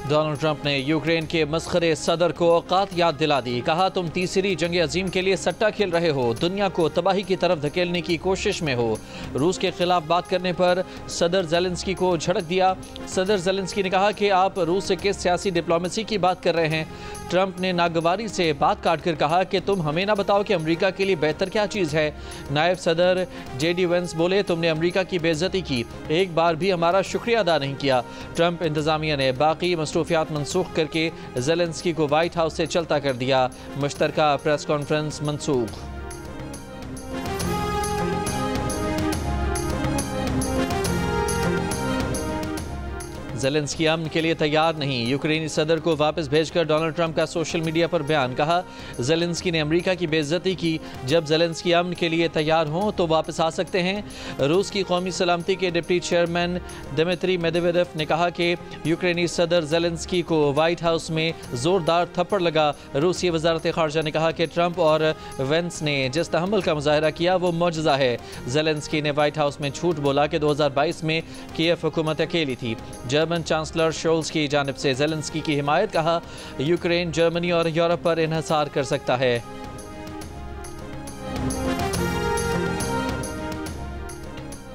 Donald Trump ने Ukraine के मस्खरे सदर को औकात याद दिला दी। कहा, तुम तीसरी जंग अजीम के लिए सट्टा खेल रहे हो, दुनिया को तबाही की तरफ धकेलने की कोशिश में हो। रूस के खिलाफ बात करने पर सदर ज़ेलेंस्की को झड़क दिया। सदर ज़ेलेंस्की ने कहा कि आप रूस के सियासी डिप्लोमेसी की बात कर रहे हैं। ट्रंप ने नागवारी से बात काटकर कहा कि तुम हमें ना बताओ कि अमेरिका के लिए बेहतर क्या चीज़ है। नायब सदर JD वेंस बोले, तुमने अमेरिका की बेइज्जती की, एक बार भी हमारा शुक्रिया अदा नहीं किया। ट्रंप इंतजामिया ने बाकी मसरूफियात मनसूख करके ज़ेलेंस्की को व्हाइट हाउस से चलता कर दिया। मुश्तरका प्रेस कॉन्फ्रेंस मनसूख। ज़ेलेंस्की अमन के लिए तैयार नहीं, यूक्रेनी सदर को वापस भेजकर डोनाल्ड ट्रंप का सोशल मीडिया पर बयान। कहा, ज़ेलेंस्की ने अमेरिका की बेइज्जती की, जब ज़ेलेंस्की अमन के लिए तैयार हों तो वापस आ सकते हैं। रूस की कौमी सलामती के डिप्टी चेयरमैन दिमित्री मेदवेदेव ने कहा कि यूक्रेनी सदर ज़ेलेंस्की को व्हाइट हाउस में ज़ोरदार थप्पड़ लगा। रूसी वजारत ख़ारजा ने कहा कि ट्रंप और वेंस ने जिस तहम्मुल का मुजाहरा किया वो मौजज़ा है। ज़ेलेंस्की ने व्हाइट हाउस में झूठ बोला कि 2022 में कीव हुकूमत अकेली थी। जर्मन चांसलर शोल्स की जानिब से ज़ेलेंस्की की हिमायत। कहा, यूक्रेन जर्मनी और यूरोप पर इन्हिसार कर सकता है।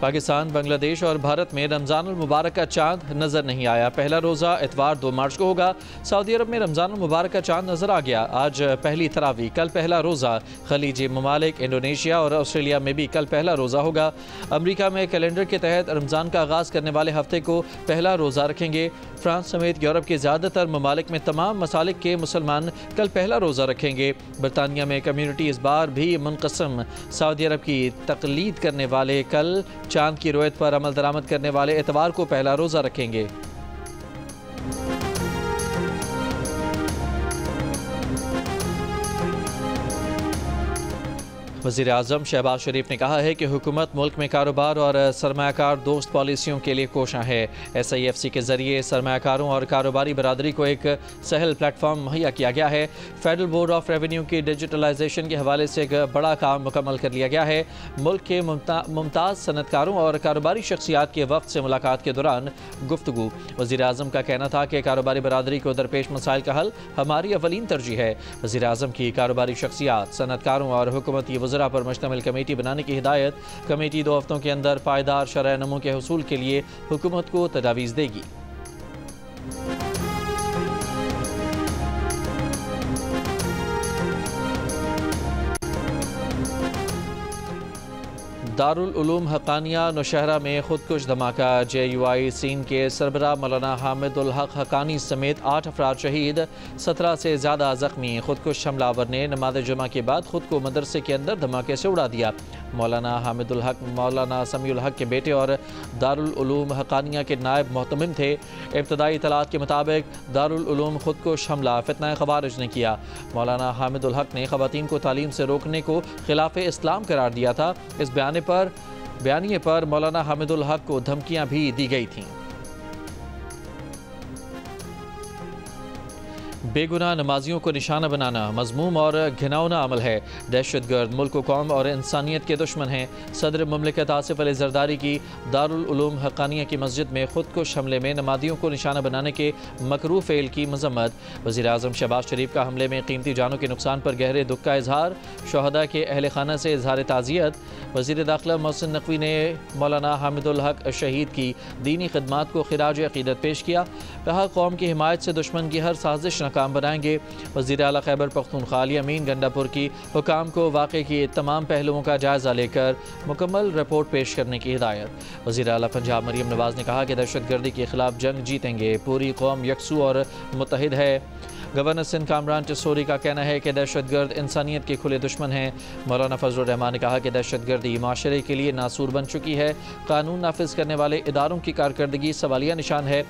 पाकिस्तान, बांग्लादेश और भारत में रमज़ानुल मुबारक का चांद नज़र नहीं आया। पहला रोज़ा इतवार 2 मार्च को होगा। सऊदी अरब में रमज़ानुल मुबारक का चांद नज़र आ गया। आज पहली तरावी, कल पहला रोज़ा। खलीजी ममालिक, इंडोनेशिया और ऑस्ट्रेलिया में भी कल पहला रोज़ा होगा। अमरीका में कैलेंडर के तहत रमज़ान का आगाज़ करने वाले हफ्ते को पहला रोज़ा रखेंगे। फ्रांस समेत यूरोप के ज़्यादातर ममालिक में तमाम मसालिक के मुसलमान कल पहला रोज़ा रखेंगे। बरतानिया में कम्यूनिटी इस बार भी मुनक़सम। सऊदी अरब की तक़लीद करने वाले कल, चांद की रोयत पर अमल दरामद करने वाले इतवार को पहला रोज़ा रखेंगे। वज़ीर आज़म शहबाज शरीफ ने कहा है कि हुकूमत मुल्क में कारोबार और सरमायाकार दोस्त पॉलिसियों के लिए कोशां है। SIFC के ज़रिए सरमायाकारों और कारोबारी बरादरी को एक सहल प्लेटफॉर्म मुहैया किया गया है। फेडरल बोर्ड ऑफ रेवेन्यू की डिजिटलाइजेशन के हवाले से एक बड़ा काम मुकम्मल कर लिया गया है। मुल्क के मुमताज़ सनतकारों और कारोबारी शख्सियात के वक्त से मुलाकात के दौरान गुफ्तगू। वज़ीर आज़म का कहना था कि कारोबारी बरादरी को दरपेश मसाइल का हल हमारी अवलीन तरजीह है। वज़ीर आज़म की कारोबारी शख्सियात, सनतकारों और हुकूमती वज़रा पर मुश्तमिल कमेटी बनाने की हिदायत। कमेटी 2 हफ्तों के अंदर पायदार शरह नमू के हुसूल के लिए हुकूमत को तजावीज़ देगी। दारुल उलूम हक़ानिया नौशहरा में खुदकुश धमाका। JUI सीन के सरबराह मौलाना हामिदुल हक हक़ानी समेत 8 अफराद शहीद, 17 से ज़्यादा ज़ख्मी। खुदकुश हमलावर ने नमाज जुमा के बाद खुद को मदरसे के अंदर धमाके से उड़ा दिया। मौलाना हामिदुल हक मौलाना समीउल हक के बेटे और दारुल उलूम हक़ानिया के नायब मोहतमिम थे। इब्तदाई इतलात के मुताबिक दारुल उलूम खुदकुश हमला फितना ख़वारिज ने किया। मौलाना हामिदुल हक ने ख़वातीन को तालीम से रोकने को खिलाफ इस्लाम करार दिया था। इस बयानिए पर मौलाना हामिदुल हक को धमकियां भी दी गई थीं। बेगुनाह नमाजियों को निशाना बनाना मज़मूम और घिनौना अमल है। दहशतगर्द मुल्क कौम और इंसानियत के दुश्मन हैं। सदर मुमलिकत आसिफ अली ज़रदारी की दारुल उलूम हक़ानिया की मस्जिद में खुदकुश हमले में नमाजियों को निशाना बनाने के मकरूह फ़ेल की मज़म्मत। वज़ीर आज़म शहबाज शरीफ का हमले में कीमती जानों के नुकसान पर गहरे दुख का इजहार। शोहदा के अहल खाना से इजहार ताज़ियत। वज़ीर दाखिला मोहसिन नकवी ने मौलाना हामिदुल हक शहीद की दीनी खिदमात को खिराज अक़ीदत पेश किया। कहा, कौम की हिमायत से दुश्मन की हर साजिश नाकाम बनाएंगे। वज़ीर आला खैबर पख्तूनख्वा अली अमीन गंडापुर की हुकाम को वाक़े की तमाम पहलुओं का जायज़ा लेकर मुकम्मल रिपोर्ट पेश करने की हिदायत। वज़ीर आला पंजाब मरीम नवाज़ ने कहा कि दहशतगर्दी के खिलाफ जंग जीतेंगे, पूरी कौम यकसू और मुत्तहिद है। गवर्नर सिंध कामरान टिसोरी का कहना है कि दहशतगर्द इंसानियत के खुले दुश्मन हैं। मौलाना फजलुर रहमान ने कहा कि दहशतगर्दी माशरे के लिए नासूर बन चुकी है। कानून नाफिज करने वाले इदारों की कारकर्दगी सवालिया निशान है।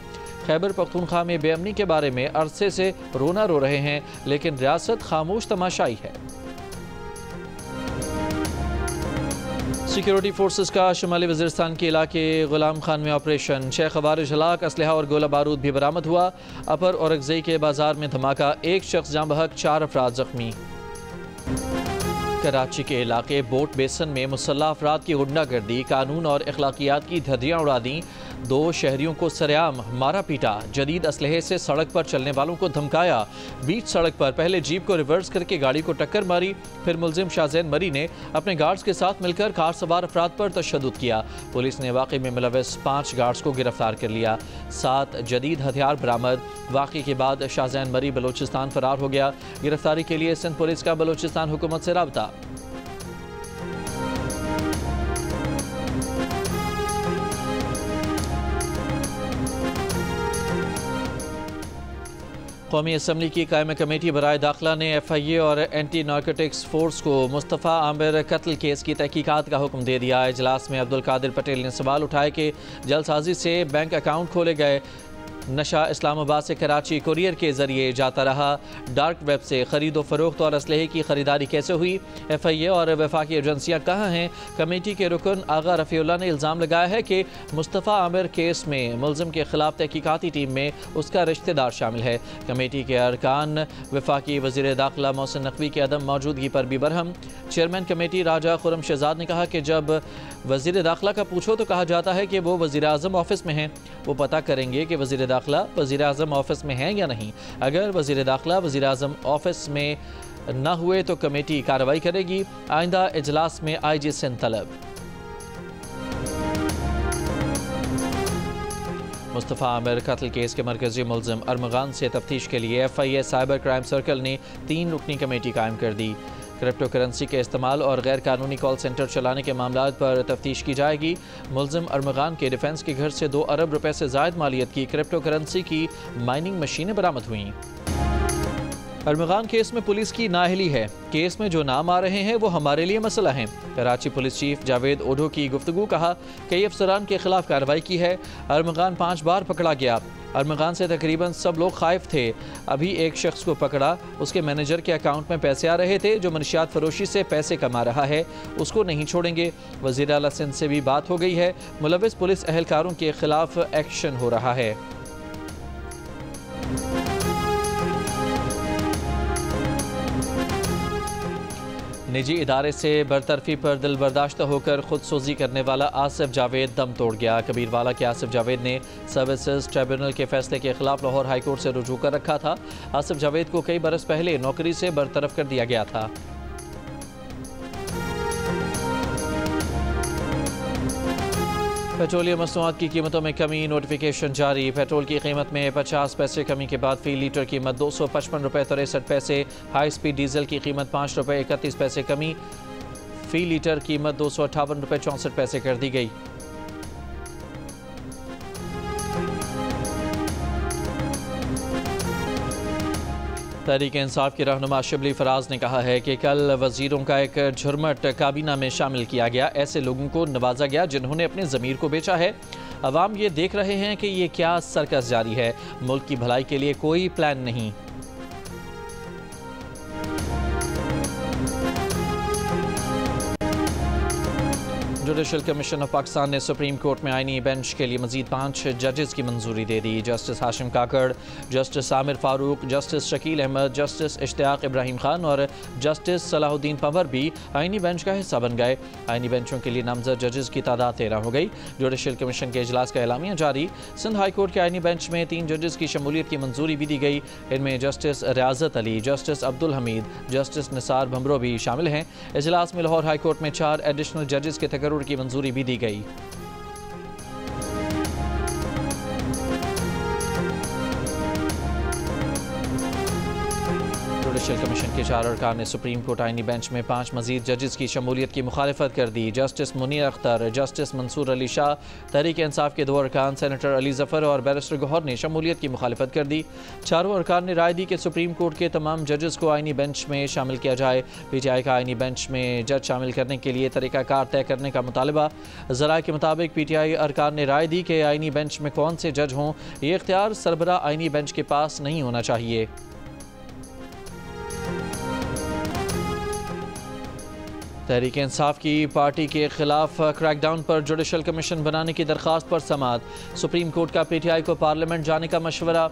खैबर पख्तूनख्वा में बेअमनी के बारे में अरसे से रोना रो रहे हैं, लेकिन रियासत खामोश तमाशाई है। सिक्योरिटी फोर्सेस का शुमाली वज़ीरिस्तान के इलाके गुलाम खान में ऑपरेशन। 6 ख़वारिज हलाक, असलहा और गोला बारूद भी बरामद हुआ। अपर औरंगज़ई के बाजार में धमाका, 1 शख्स जाँ बहक, 4 अफराद ज़ख्मी। कराची के इलाके बोट बेसन में मुसल्लह अफराद की गुंडागर्दी, कानून और अखलाकियात की धज्जियाँ उड़ा दी। 2 शहरियों को सरेआम मारा पीटा, जदीद असलहे से सड़क पर चलने वालों को धमकाया। बीच सड़क पर पहले जीप को रिवर्स करके गाड़ी को टक्कर मारी, फिर मुलजिम शाहजैन मरी ने अपने गार्ड्स के साथ मिलकर कार सवार अफराद पर तशद्दुद किया। पुलिस ने वाक़े में मुलव्वस 5 गार्ड्स को गिरफ्तार कर लिया। 7 जदीद हथियार बरामद। वाक़े के बाद शाहजैन मरी बलूचिस्तान फरार हो गया। गिरफ्तारी के लिए सिंध पुलिस का बलूचिस्तान हुकूमत से राब्ता। कौमी असम्बली की कायम कमेटी बराए दाखिला ने FIA और एंटी नारकोटिक्स फोर्स को मुस्तफ़ा आमिर कत्ल केस की तहकीकात का हुक्म दे दिया। इजलास में अब्दुल कादिर पटेल ने सवाल उठाए कि जलसाजी से बैंक अकाउंट खोले गए, नशा इस्लामाबाद से कराची कुरियर के जरिए जाता रहा, डार्क वेब से खरीदो फरोख्त और असलहे की खरीदारी कैसे हुई, FIA और वफाकी एजेंसियां कहाँ हैं। कमेटी के रुकन आगा रफ़ीउल्लाह ने इल्ज़ाम लगाया है कि मुस्तफ़ा आमिर केस में मुलजिम के खिलाफ तहकीकाती टीम में उसका रिश्तेदार शामिल है। कमेटी के अरकान वफाकी वज़ीर दाखिला मोहसिन नकवी की अदम मौजूदगी पर भी बरहम। चेयरमैन कमेटी राजा खुरम शहजाद ने कहा कि जब वज़ीर दाखिला का पूछो तो कहा जाता है कि वो वज़ीर आज़म ऑफिस में हैं, वो पता करेंगे कि वज़ीर दाखिला वज़ीर आज़म ऑफिस में हैं या नहीं। अगर वज़ीर दाखिला वज़ीर आज़म ऑफिस में न हुए तो कमेटी कार्रवाई करेगी। आइंदा इजलास में IG सिंध तलब। मुस्तफ़ा आमिर कत्ल केस के मरकजी मुलजिम अरमगान से तफ्तीश के लिए FIA साइबर क्राइम सर्कल ने 3 रुकनी कमेटी कायम कर दी। क्रिप्टो करेंसी के इस्तेमाल और गैर कानूनी कॉल सेंटर चलाने के मामलों पर तफ्तीश की जाएगी। मुलजिम अरमगान के डिफेंस के घर से 2 अरब रुपए से ज़ायद मालियत की क्रिप्टो करेंसी की माइनिंग मशीनें बरामद हुईं। अरमगान केस में पुलिस की नाअहली है। केस में जो नाम आ रहे हैं वो हमारे लिए मसला है। कराची पुलिस चीफ जावेद ओढो की गुफ्तगू। कहा कई अफसरान के खिलाफ कार्रवाई की है। अरमगान 5 बार पकड़ा गया। अरमगान से तकरीबन सब लोग खाइफ थे। अभी एक शख्स को पकड़ा, उसके मैनेजर के अकाउंट में पैसे आ रहे थे जो मनशियात फरोशी से पैसे कमा रहा है, उसको नहीं छोड़ेंगे। वज़ीर आला सिंध से भी बात हो गई है। मुलव्विस पुलिस एहलकारों के खिलाफ एक्शन हो रहा है। निजी इदारे से बरतरफी पर दिल बर्दाश्त होकर खुदसोजी करने वाला आसिफ जावेद दम तोड़ गया। कबीरवाला के आसिफ जावेद ने सर्विसेज ट्रिब्यूनल के फैसले के खिलाफ लाहौर हाई कोर्ट से रुजू कर रखा था। आसिफ जावेद को कई बरस पहले नौकरी से बरतरफ कर दिया गया था। पेट्रोलियम मसनूआत की कीमतों में कमी, नोटिफिकेशन जारी। पेट्रोल की कीमत में 50 पैसे कमी के बाद फी लीटर कीमत 255 रुपये 63 पैसे। हाई स्पीड डीजल की कीमत 5 रुपये 31 पैसे कमी, फी लीटर कीमत 258 रुपये 64 पैसे कर दी गई। तहरीक इंसाफ के रहनुमा शिबली फराज ने कहा है कि कल वजीरों का एक झुरमट काबीना में शामिल किया गया। ऐसे लोगों को नवाजा गया जिन्होंने अपने ज़मीर को बेचा है। अवाम ये देख रहे हैं कि ये क्या सर्कस जारी है। मुल्क की भलाई के लिए कोई प्लान नहीं। जुडिशल कमीशन ऑफ पाकिस्तान ने सुप्रीम कोर्ट में आईनी बेंच के लिए मजीद 5 जजेस की मंजूरी दे दी। Justice Hashim Kakar, justice Aamir Farooq, justice Shakeel Ahmed, justice Ishtiaq Ibrahim Khan और जस्टिस सलाहुद्दीन पंवर भी आईनी बेंच का हिस्सा बन गए। आईनी बेंचों के लिए नामजद जजेस की तादाद 13 हो गई। जुडिशल कमीशन के इजलास का एलामिया जारी। सिंध हाई कोर्ट के आईनी बेंच में 3 जजेस की शमूलियत की मंजूरी भी दी गई। इनमें justice Riazat Ali, justice Abdul Hameed, justice Nisar Bhamro भी शामिल हैं। इजलास में लाहौर हाई कोर्ट में 4 एडिशनल जजेस के तकर्रुर की मंजूरी भी दी गई। जुडिशल कमीशन के 4 अरकान ने सुप्रीम कोर्ट आईनी बेंच में 5 मजीद जजेस की शमूलियत की मुखालिफत कर दी। जस्टिस मुनीर अख्तर, जस्टिस मंसूर अली शाह, तहरीक इंसाफ के 2 अरकान सेनेटर अली जफर और बैरिस्टर गौहर ने शमूलियत की मुखालिफत कर दी। 4 अरकान ने राय दी कि सुप्रीम कोर्ट के तमाम जजेस को आईनी बेंच में शामिल किया जाए। PTI का आईनी बेंच में जज शामिल करने के लिए तरीक़ाकार तय करने का मुतालबा। ज़राए के मुताबिक PTI अरकान ने राय दी कि आईनी बेंच में कौन से जज हों, ये इख्तियार सरबरा आईनी बेंच के पास नहीं होना चाहिए। तहरीक इंसाफ की पार्टी के खिलाफ क्रैकडाउन पर जुडिशल कमीशन बनाने की दरख्वास्त पर समाअत। सुप्रीम कोर्ट का पीटीआई को पार्लियामेंट जाने का मशवरा।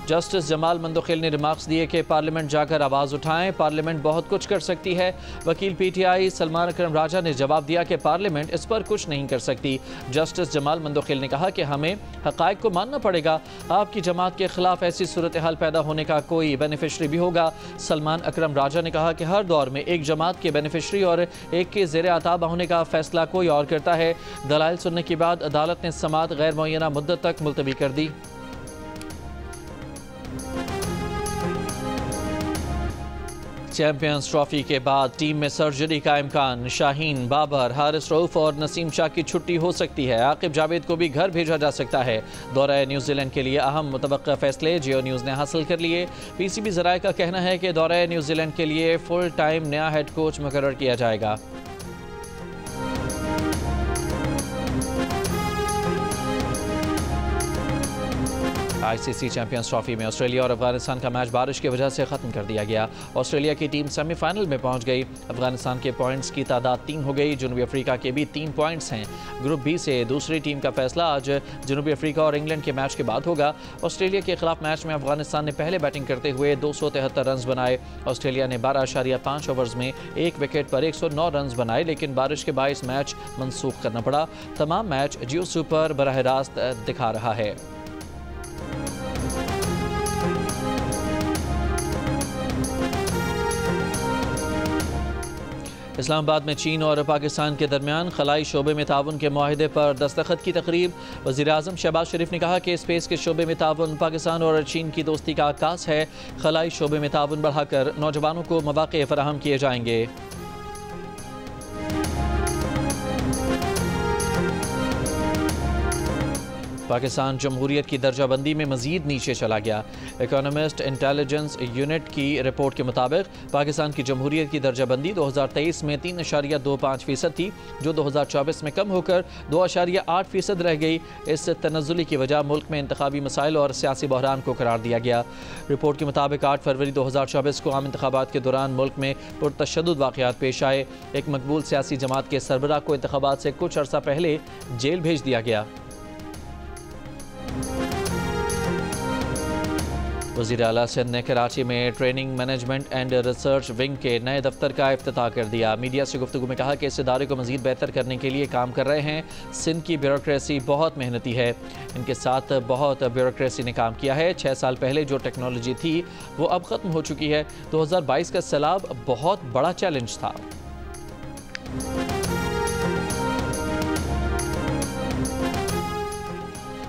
जस्टिस जमाल मंदोखिल ने रिमार्क्स दिए कि पार्लियामेंट जाकर आवाज़ उठाएं, पार्लियामेंट बहुत कुछ कर सकती है। वकील पीटीआई सलमान अकरम राजा ने जवाब दिया कि पार्लियामेंट इस पर कुछ नहीं कर सकती। जस्टिस जमाल मंदोखिल ने कहा कि हमें हक़ाइक़ को मानना पड़ेगा। आपकी जमात के खिलाफ ऐसी सूरत हाल पैदा होने का कोई बेनिफिशरी भी होगा। सलमान अकरम राजा ने कहा कि हर दौर में एक जमात के बेनिफिशरी और एक के ज़ेर अताबा होने का फैसला कोई और करता है। दलाइल सुनने के बाद अदालत ने समाअत गैर मुअय्यना मुद्दत तक मुलतवी कर दी। चैंपियंस ट्रॉफी के बाद टीम में सर्जरी का इम्कान। शाहीन, बाबर, हारिस रऊफ और नसीम शाह की छुट्टी हो सकती है। आकिब जावेद को भी घर भेजा जा सकता है। दौरा न्यूजीलैंड के लिए अहम मुतवक्का फैसले जियो न्यूज़ ने हासिल कर लिए। पीसीबी ज़राए का कहना है कि दौरा न्यूजीलैंड के लिए फुल टाइम नया हेड कोच मुकर्रर किया जाएगा। आईसीसी चैंपियंस ट्रॉफी में ऑस्ट्रेलिया और अफगानिस्तान का मैच बारिश की वजह से ख़त्म कर दिया गया। ऑस्ट्रेलिया की टीम सेमीफाइनल में पहुंच गई। अफगानिस्तान के पॉइंट्स की तादाद 3 हो गई। जनूबी अफ्रीका के भी 3 पॉइंट्स हैं। ग्रुप बी से दूसरी टीम का फैसला आज जनूबी अफ्रीका और इंग्लैंड के मैच के बाद होगा। ऑस्ट्रेलिया के खिलाफ मैच में अफगानिस्तान ने पहले बैटिंग करते हुए 273 रन बनाए। ऑस्ट्रेलिया ने 12.5 ओवर्स में 1 विकेट पर 109 रन बनाए, लेकिन बारिश के बायस मैच मनसूख करना पड़ा। तमाम मैच जियो सुपर बराह रास्त दिखा रहा है। इस्लामाबाद में चीन और पाकिस्तान के दरमियान खलाई शोबे में ताउन के मुआहिदे पर दस्तखत की तकरीब। वज़ीर-ए-आज़म शहबाज शरीफ ने कहा कि स्पेस के शोबे में ताउन पाकिस्तान और चीन की दोस्ती का आकाश है। खलाई शोबे में ताउन बढ़ाकर नौजवानों को मौक़े फराहम किए जाएंगे। पाकिस्तान जमहूरियत की दर्जाबंदी में मजीद नीचे चला गया। इकोनॉमिस्ट इंटेलिजेंस यूनिट की रिपोर्ट के मुताबिक पाकिस्तान की जमहूरियत की दर्जाबंदी 2023 में 3.25% थी, जो 2024 में कम होकर 2.8% रह गई। इस तनज़्ज़ुली की वजह मुल्क में इंतखाबी मसाइल और सियासी बहरान को करार दिया गया। रिपोर्ट के मुताबिक 8 फरवरी 2024 को आम इंतखाबात के दौरान मुल्क में पुरतशद्दुद वाक़यात पेश आए। एक मकबूल सियासी जमात के सरबराह को इंतखाबात से कुछ अर्सा पहले जेल भेज दिया गया। वज़ीर आला सिंध ने कराची में training management and research wing के नए दफ्तर का इफ्तिताह कर दिया। मीडिया से गुफ्तगू में कहा कि इस इदारे को मज़ीद बेहतर करने के लिए काम कर रहे हैं। सिंध की ब्यूरोक्रेसी बहुत मेहनती है। इनके साथ बहुत ब्यूरोक्रेसी ने काम किया है। 6 साल पहले जो टेक्नोलॉजी थी वो अब ख़त्म हो चुकी है। 2022 का सैलाब बहुत बड़ा चैलेंज था।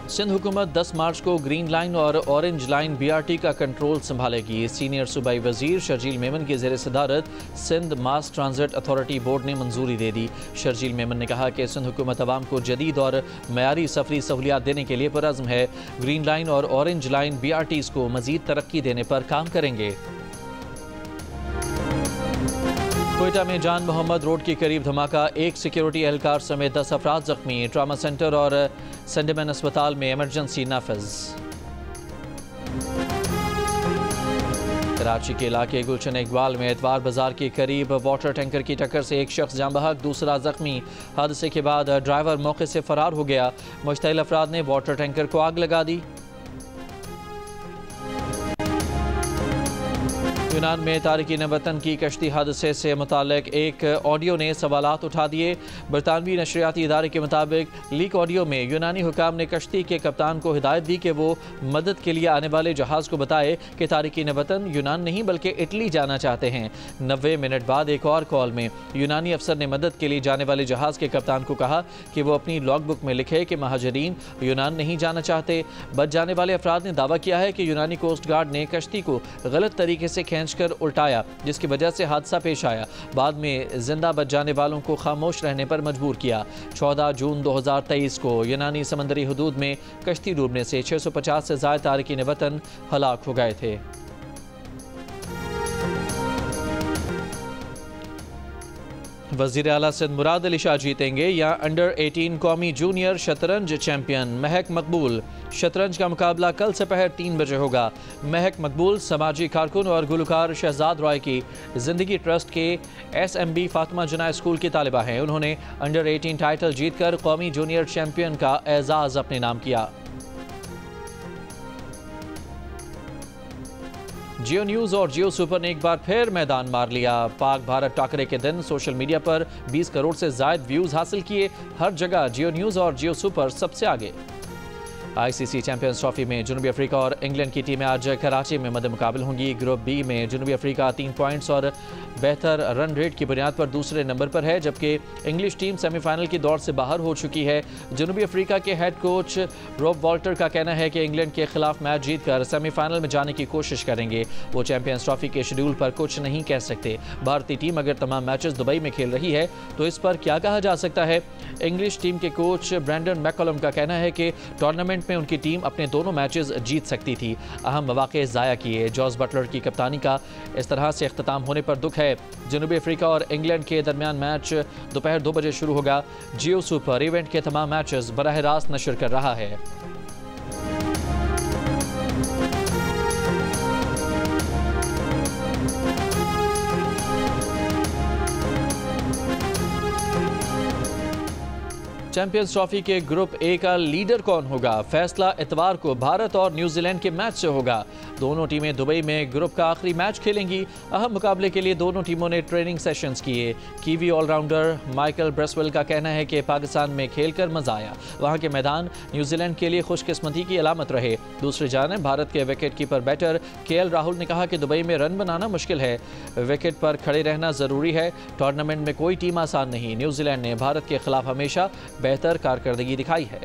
सिंध हुकूमत 10 मार्च को ग्रीन लाइन और ऑरेंज लाइन BRT का कंट्रोल संभालेगी। सीनियर सूबाई वजीर शर्जील मेमन की ज़ेर सदारत Sindh mass transit authority board ने मंजूरी दे दी। शर्जील मेमन ने कहा कि सिंध हुकूमत अवाम को जदीद और मयारी सफरी सहूलियात देने के लिए पुरअज़्म है। ग्रीन लाइन और ऑरेंज लाइन BRTs को मज़ीद तरक्की देने पर काम करेंगे। कोयटा में जान मोहम्मद रोड के करीब धमाका, एक सिक्योरिटी एहलकार समेत 10 अफराद जख्मी। ट्रामा सेंटर और सेंडमैन अस्पताल में इमरजेंसी नाफिज। कराची के इलाके गुलशन इकबाल में एतवार बाजार के करीब वाटर टैंकर की टक्कर से एक शख्स जान बहक, दूसरा जख्मी। हादसे के बाद ड्राइवर मौके से फरार हो गया। मुश्तइल अफराद ने वाटर टैंकर को आग लगा दी। यूनान में तारिकीन वतन की कश्ती हादसे से मुतालिक एक ऑडियो ने सवालात उठा दिए। बरतानवी नशरियाती इदारे के मुताबिक लीक ऑडियो में यूनानी हुकाम ने कश्ती के कप्तान को हिदायत दी कि वो मदद के लिए आने वाले जहाज़ को बताए कि तारिकीन वतन यूनान नहीं बल्कि इटली जाना चाहते हैं। 90 मिनट बाद एक और कॉल में यूनानी अफसर ने मदद के लिए जाने वाले जहाज़ के कप्तान को कहा कि वो अपनी लॉग बुक में लिखे कि महाजरीन यूनान नहीं जाना चाहते। बच जाने वाले अफराद ने दावा किया है कि यूनानी कोस्ट गार्ड ने कश्ती को गलत तरीके से कर उल्टाया, जिसकी वजह से हादसा पेश आया। बाद में जिंदा बच जाने वालों को खामोश रहने पर मजबूर किया। 14 जून 2023 को यूनानी समंदरी हदूद में कश्ती डूबने से 650 से ज़ायद तारिकीन वतन हलाक हो गए थे। वज़ीर आला सिंध मुराद अली शाह जीतेंगे या अंडर 18 कौमी जूनियर शतरंज चैंपियन महक मकबूल। शतरंज का मुकाबला कल दोपहर 3 बजे होगा। महक मकबूल समाजी कारकुन और गुलकार शहजाद रॉय की ज़िंदगी ट्रस्ट के SMB फातिमा जना स्कूल की तालिबा हैं। उन्होंने अंडर 18 टाइटल जीतकर कौमी जूनियर चैंपियन का एजाज़ अपने नाम किया। जियो न्यूज़ और जियो सुपर ने एक बार फिर मैदान मार लिया। पाक भारत टाकरे के दिन सोशल मीडिया पर 20 करोड़ से ज़ायद व्यूज़ हासिल किए। हर जगह जियो न्यूज़ और जियो सुपर सबसे आगे। ICC चैंपियंस ट्रॉफी में जनूबी अफ्रीका और इंग्लैंड की टीमें आज कराची में मद्दे मुकाबल होंगी। ग्रुप बी में जनूबी अफ्रीका 3 पॉइंट्स और बेहतर रन रेट की बुनियाद पर दूसरे नंबर पर है, जबकि इंग्लिश टीम सेमीफाइनल की दौड़ से बाहर हो चुकी है। जनूबी अफ्रीका के हेड कोच रॉब वॉल्टर का कहना है कि इंग्लैंड के खिलाफ मैच जीतकर सेमीफाइनल में जाने की कोशिश करेंगे। वो चैंपियंस ट्रॉफी के शेड्यूल पर कुछ नहीं कह सकते। भारतीय टीम अगर तमाम मैचेस दुबई में खेल रही है तो इस पर क्या कहा जा सकता है। इंग्लिश टीम के कोच ब्रैंडन मैककलम का कहना है कि टूर्नामेंट में उनकी टीम अपने दोनों मैचेस जीत सकती थी, अहम मौके ज़ाया किए। जॉस बटलर की कप्तानी का इस तरह से इख्तिताम होने पर दुख है। जनूबी अफ्रीका और इंग्लैंड के दरमियान मैच दोपहर 2 बजे शुरू होगा। जियो सुपर इवेंट के तमाम मैचेस बराह रास्त नशर कर रहा है। चैंपियंस ट्रॉफी के ग्रुप ए का लीडर कौन होगा, फैसला इतवार को भारत और न्यूजीलैंड के मैच से होगा। दोनों टीमें दुबई में ग्रुप का आखिरी मैच खेलेंगी। अहम मुकाबले के लिए दोनों टीमों ने ट्रेनिंग सेशंस किए। कीवी ऑलराउंडर माइकल ब्रेसवेल का कहना है कि पाकिस्तान में खेलकर मजा आया। वहां के मैदान न्यूजीलैंड के लिए खुशकिस्मती की अलामत रहे। दूसरी जानिब भारत के wicket keeper batter KL Rahul ने कहा कि दुबई में रन बनाना मुश्किल है, विकेट पर खड़े रहना जरूरी है। टूर्नामेंट में कोई टीम आसान नहीं। न्यूजीलैंड ने भारत के खिलाफ हमेशा बेहतर कारकर्दगी दिखाई है।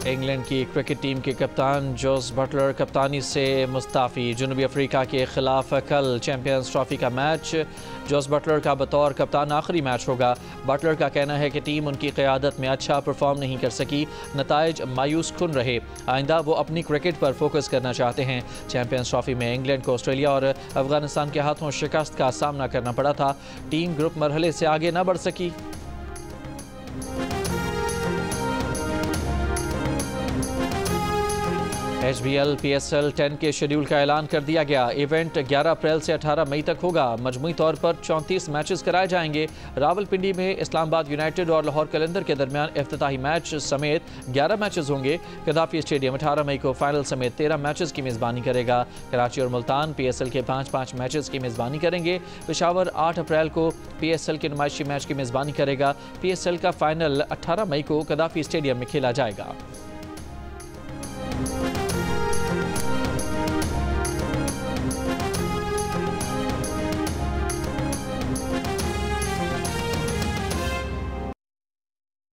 इंग्लैंड की क्रिकेट टीम के कप्तान जॉस बटलर कप्तानी से मुस्ताफ़ी। जनूबी अफ्रीका के खिलाफ कल चैंपियंस ट्रॉफी का मैच जॉस बटलर का बतौर कप्तान आखिरी मैच होगा। बटलर का कहना है कि टीम उनकी क़यादत में अच्छा परफॉर्म नहीं कर सकी, नताइज मायूस कुन रहे। आइंदा वो अपनी क्रिकेट पर फोकस करना चाहते हैं। चैंपियंस ट्रॉफी में इंग्लैंड को ऑस्ट्रेलिया और अफगानिस्तान के हाथों शिकस्त का सामना करना पड़ा था। टीम ग्रुप मरहले से आगे न बढ़ सकी। HBL PSL 10 के शेड्यूल का ऐलान कर दिया गया। इवेंट 11 अप्रैल से 18 मई तक होगा। मजमूई तौर पर 34 मैचेस कराए जाएंगे। रावलपिंडी में इस्लामाबाद यूनाइटेड और लाहौर कलंदर के दरमियान इफ्तिताही मैच समेत 11 मैचेस होंगे। गद्दाफी स्टेडियम 18 मई को फाइनल समेत 13 मैचेस की मेज़बानी करेगा। कराची और मुल्तान PSL के 5-5 मैचेस की मेज़बानी करेंगे। पेशावर 8 अप्रैल को PSL के नुमाइशी मैच की मेज़बानी करेगा। PSL का फाइनल 18 मई को गद्दाफी स्टेडियम में खेला जाएगा।